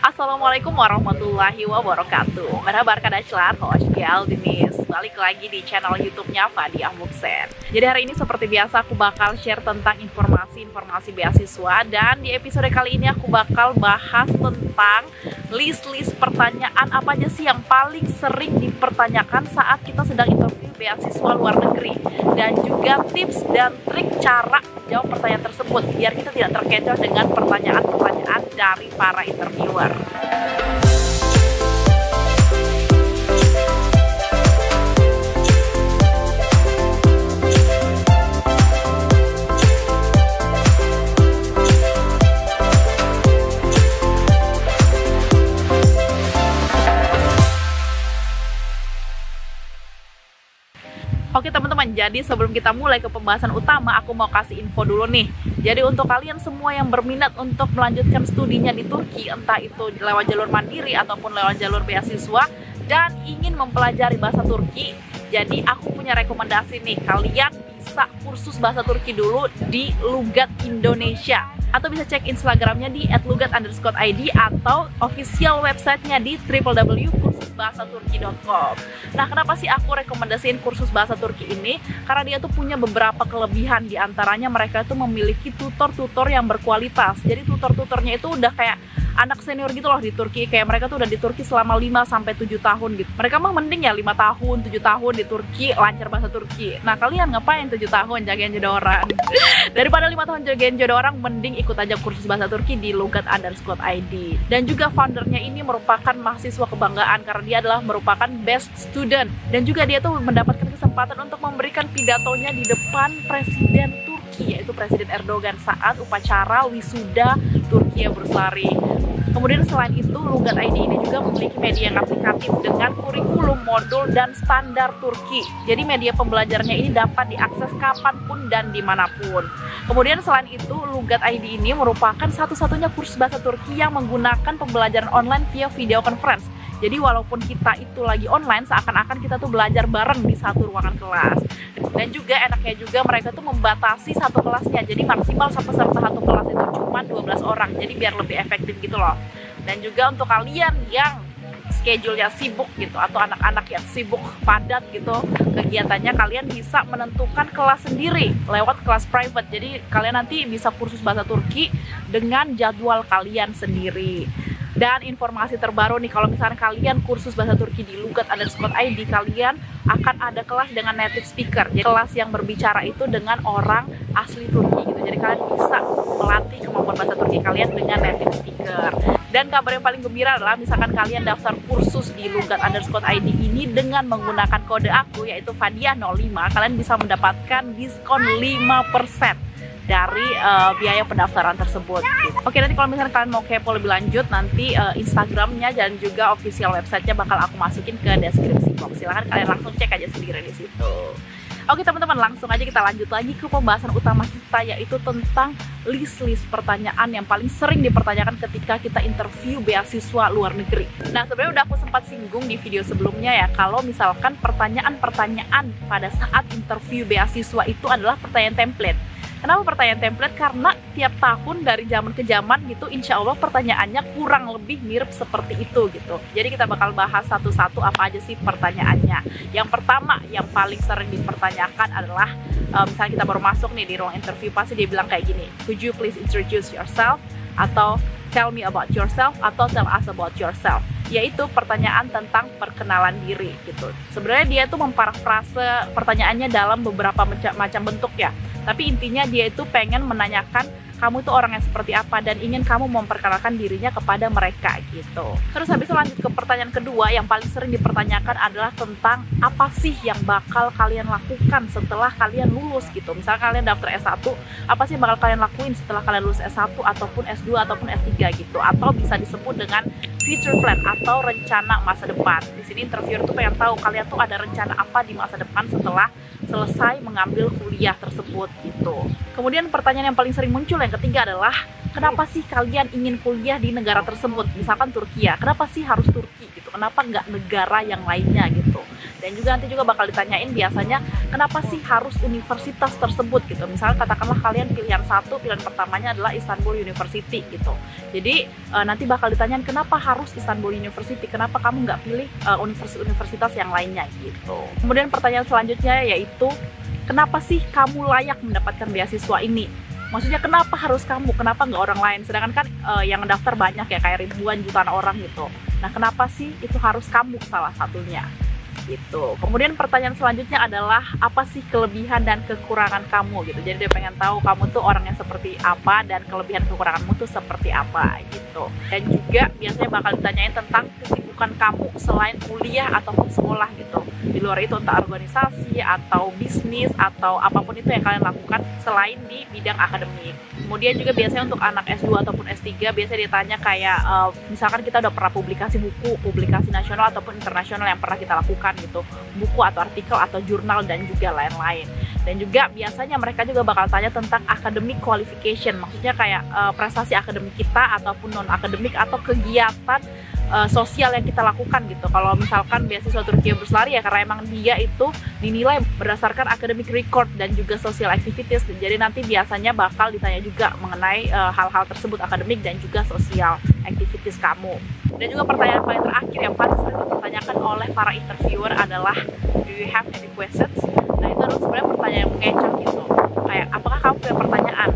Assalamualaikum warahmatullahi wabarakatuh. Merhaba arkadaşlar, hoş geldiniz. Balik lagi di channel YouTube-nya Fadiah Muksen. Jadi hari ini seperti biasa aku bakal share tentang informasi beasiswa. Dan di episode kali ini aku bakal bahas tentang list-list pertanyaan apa aja sih yang paling sering dipertanyakan saat kita sedang interview beasiswa luar negeri. Dan juga tips dan trik cara jawab pertanyaan tersebut biar kita tidak terkecoh dengan pertanyaan-pertanyaan dari para interviewer. Oke teman-teman, jadi sebelum kita mulai ke pembahasan utama, aku mau kasih info dulu nih. Jadi untuk kalian semua yang berminat untuk melanjutkan studinya di Turki, entah itu lewat jalur mandiri ataupun lewat jalur beasiswa, dan ingin mempelajari bahasa Turki, jadi aku punya rekomendasi nih. Kalian bisa kursus bahasa Turki dulu di Lugat Indonesia, atau bisa cek Instagramnya di @lugat_id atau official websitenya di www.kursusbahasaturki.com. Nah, kenapa sih aku rekomendasiin kursus bahasa Turki ini? Karena dia tuh punya beberapa kelebihan, diantaranya mereka tuh memiliki tutor-tutor yang berkualitas. Jadi tutor-tutornya itu udah kayak anak senior gitu loh di Turki. Kayak mereka tuh udah di Turki selama 5-7 tahun gitu. Mereka mah mending ya 5 tahun, 7 tahun di Turki lancar bahasa Turki. Nah, kalian ngapain 7 tahun jagain jodoh orang? Daripada 5 tahun jagain jodoh orang, mending ikut aja kursus bahasa Turki di lugat_id. Dan juga foundernya ini merupakan mahasiswa kebanggaan karena dia adalah merupakan best student. Dan juga dia tuh mendapatkan kesempatan untuk memberikan pidatonya di depan Presiden Turki, yaitu Presiden Erdogan saat upacara wisuda Turki Burslari. Kemudian selain itu, Lugat.id ini juga memiliki media yang aplikatif dengan kurikulum, modul, dan standar Turki. Jadi media pembelajarannya ini dapat diakses kapanpun dan dimanapun. Kemudian selain itu, Lugat.id ini merupakan satu-satunya kursus bahasa Turki yang menggunakan pembelajaran online via video conference. Jadi walaupun kita itu lagi online, seakan-akan kita tuh belajar bareng di satu ruangan kelas. Dan juga enaknya juga mereka tuh membatasi satu kelasnya. Jadi maksimal peserta satu kelas itu cuma 12 orang. Jadi biar lebih efektif gitu loh. Dan juga untuk kalian yang schedule-nya sibuk gitu, atau anak-anak yang sibuk padat gitu kegiatannya, kalian bisa menentukan kelas sendiri lewat kelas private. Jadi kalian nanti bisa kursus bahasa Turki dengan jadwal kalian sendiri. Dan informasi terbaru nih, kalau misalnya kalian kursus bahasa Turki di lugat_id, kalian akan ada kelas dengan native speaker. Jadi kelas yang berbicara itu dengan orang asli Turki gitu. Jadi kalian bisa melatih kemampuan bahasa Turki kalian dengan native speaker. Dan kabar yang paling gembira adalah misalkan kalian daftar kursus di lugat_id ini dengan menggunakan kode aku, yaitu Fadiah05, kalian bisa mendapatkan diskon 5% dari biaya pendaftaran tersebut gitu. Oke, nanti kalau misalnya kalian mau kepo lebih lanjut, nanti Instagramnya dan juga official websitenya bakal aku masukin ke deskripsi box. Silahkan kalian langsung cek aja sendiri di situ. Oke teman-teman, langsung aja kita lanjut lagi ke pembahasan utama kita, yaitu tentang list-list pertanyaan yang paling sering dipertanyakan ketika kita interview beasiswa luar negeri. Nah, sebenarnya udah aku sempat singgung di video sebelumnya ya, kalau misalkan pertanyaan-pertanyaan pada saat interview beasiswa itu adalah pertanyaan template. Kenapa pertanyaan template? Karena tiap tahun dari zaman ke zaman gitu, insya Allah pertanyaannya kurang lebih mirip seperti itu gitu. Jadi kita bakal bahas satu-satu apa aja sih pertanyaannya. Yang pertama yang paling sering dipertanyakan adalah misalnya kita baru masuk nih di ruang interview, pasti dia bilang kayak gini, could you please introduce yourself, atau tell me about yourself, atau tell us about yourself. Yaitu pertanyaan tentang perkenalan diri gitu. Sebenarnya dia tuh memparafrase pertanyaannya dalam beberapa macam bentuk ya. Tapi intinya dia itu pengen menanyakan kamu tuh orang yang seperti apa dan ingin kamu memperkenalkan dirinya kepada mereka gitu. Terus habis itu lanjut ke pertanyaan kedua yang paling sering dipertanyakan adalah tentang apa sih yang bakal kalian lakukan setelah kalian lulus gitu. Misalnya kalian daftar S1, apa sih yang bakal kalian lakuin setelah kalian lulus S1 ataupun S2 ataupun S3 gitu. Atau bisa disebut dengan future plan atau rencana masa depan. Di sini interviewer tuh pengen tahu kalian tuh ada rencana apa di masa depan setelah selesai mengambil kuliah tersebut gitu. Kemudian pertanyaan yang paling sering muncul yang ketiga adalah kenapa sih kalian ingin kuliah di negara tersebut, misalkan Turki ya, kenapa sih harus Turki gitu, kenapa nggak negara yang lainnya gitu. Dan juga nanti juga bakal ditanyain biasanya kenapa sih harus universitas tersebut gitu. Misalnya katakanlah kalian pilihan satu, pilihan pertamanya adalah Istanbul University gitu. Jadi nanti bakal ditanyain kenapa harus Istanbul University, kenapa kamu nggak pilih universitas yang lainnya gitu. Kemudian pertanyaan selanjutnya yaitu kenapa sih kamu layak mendapatkan beasiswa ini? Maksudnya kenapa harus kamu, kenapa nggak orang lain? Sedangkan kan yang daftar banyak ya, kayak ribuan jutaan orang gitu. Nah kenapa sih itu harus kamu salah satunya? Gitu. Kemudian pertanyaan selanjutnya adalah apa sih kelebihan dan kekurangan kamu gitu. Jadi dia pengen tahu kamu tuh orangnya seperti apa dan kelebihan kekuranganmu tuh seperti apa gitu. Dan juga biasanya bakal ditanyain tentang kesibukan kamu selain kuliah ataupun sekolah gitu. Di luar itu entah organisasi atau bisnis atau apapun itu yang kalian lakukan selain di bidang akademik. Kemudian juga biasanya untuk anak S2 ataupun S3 biasanya ditanya kayak misalkan kita udah pernah publikasi buku, publikasi nasional ataupun internasional yang pernah kita lakukan gitu, buku atau artikel atau jurnal dan juga lain-lain. Dan juga biasanya mereka juga bakal tanya tentang academic qualification, maksudnya kayak prestasi akademik kita ataupun non akademik atau kegiatan sosial yang kita lakukan gitu. Kalau misalkan beasiswa Turki Burslari ya karena emang dia itu dinilai berdasarkan academic record dan juga social activities. Jadi nanti biasanya bakal ditanya juga mengenai hal-hal tersebut, akademik dan juga social activities kamu. Dan juga pertanyaan paling terakhir yang paling sering dipertanyakan oleh para interviewer adalah do you have any questions? Nah itu adalah sebenarnya pertanyaan yang mengecoh gitu. Kayak apakah kamu punya pertanyaan?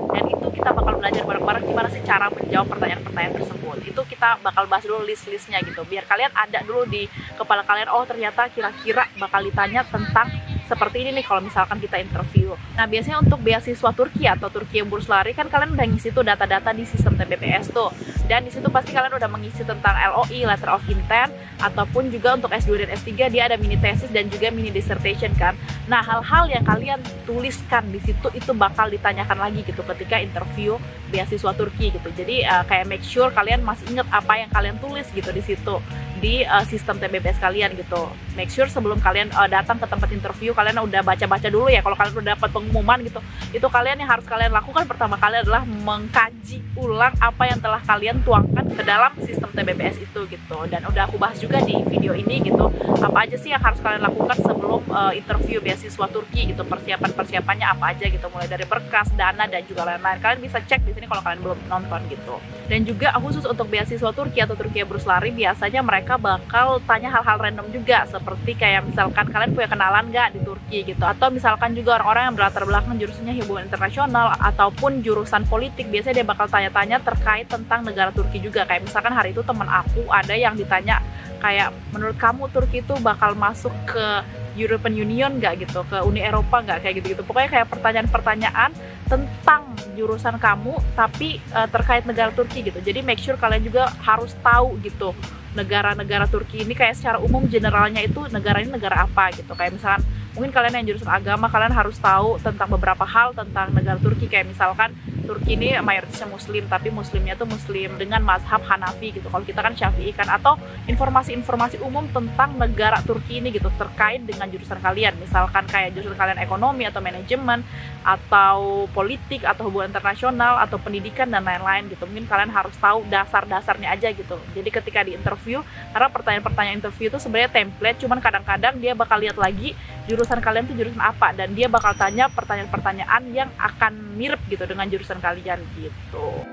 Dan itu kita bakal belajar bareng-bareng gimana sih cara menjawab pertanyaan-pertanyaan tersebut. Itu kita bakal bahas dulu list-listnya gitu, biar kalian ada dulu di kepala kalian, oh ternyata kira-kira bakal ditanya tentang seperti ini nih kalau misalkan kita interview. Nah biasanya untuk beasiswa Turki atau Turki Burslari kan kalian udah ngisi tuh data-data di sistem TBPS tuh, dan di situ pasti kalian udah mengisi tentang LOI, letter of intent, ataupun juga untuk S2 dan S3 dia ada mini thesis dan juga mini dissertation kan. Nah hal-hal yang kalian tuliskan di situ itu bakal ditanyakan lagi gitu ketika interview beasiswa Turki gitu. Jadi kayak make sure kalian masih ingat apa yang kalian tulis gitu di situ di sistem TBPS kalian gitu. Make sure sebelum kalian datang ke tempat interview kalian udah baca-baca dulu ya. Kalau kalian udah dapat pengumuman gitu, itu kalian yang harus kalian lakukan pertama kali adalah mengkaji ulang apa yang telah kalian tuangkan ke dalam sistem TBPS itu gitu. Dan udah aku bahas juga di video ini gitu, apa aja sih yang harus kalian lakukan sebelum interview beasiswa Turki gitu, persiapannya apa aja gitu, mulai dari berkas, dana dan juga lain-lain. Kalian bisa cek di sini kalau kalian belum nonton gitu. Dan juga khusus untuk beasiswa Turki atau Turki Burslari biasanya mereka bakal tanya hal-hal random juga, seperti kayak misalkan kalian punya kenalan nggak di Turki gitu, atau misalkan juga orang-orang yang berlatar belakang jurusannya hubungan internasional ataupun jurusan politik. Biasanya dia bakal tanya-tanya terkait tentang negara Turki juga. Kayak misalkan hari itu teman aku ada yang ditanya kayak menurut kamu Turki itu bakal masuk ke European Union nggak gitu, ke Uni Eropa nggak, kayak gitu-gitu. Pokoknya kayak pertanyaan-pertanyaan tentang jurusan kamu tapi terkait negara Turki gitu. Jadi make sure kalian juga harus tahu gitu negara-negara Turki ini kayak secara umum generalnya itu negara ini negara apa gitu. Kayak misalkan mungkin kalian yang jurusan agama kalian harus tahu tentang beberapa hal tentang negara Turki. Kayak misalkan Turki ini mayoritasnya muslim tapi muslimnya tuh muslim dengan mazhab Hanafi gitu. Kalau kita kan Syafi'i kan. Atau informasi-informasi umum tentang negara Turki ini gitu terkait dengan jurusan kalian. Misalkan kayak jurusan kalian ekonomi atau manajemen atau politik atau hubungan internasional atau pendidikan dan lain-lain gitu. Mungkin kalian harus tahu dasar-dasarnya aja gitu. Jadi ketika di interview, karena pertanyaan-pertanyaan interview itu sebenarnya template, cuman kadang-kadang dia bakal lihat lagi jurusan kalian tuh jurusan apa, dan dia bakal tanya pertanyaan-pertanyaan yang akan mirip gitu dengan jurusan kalian gitu.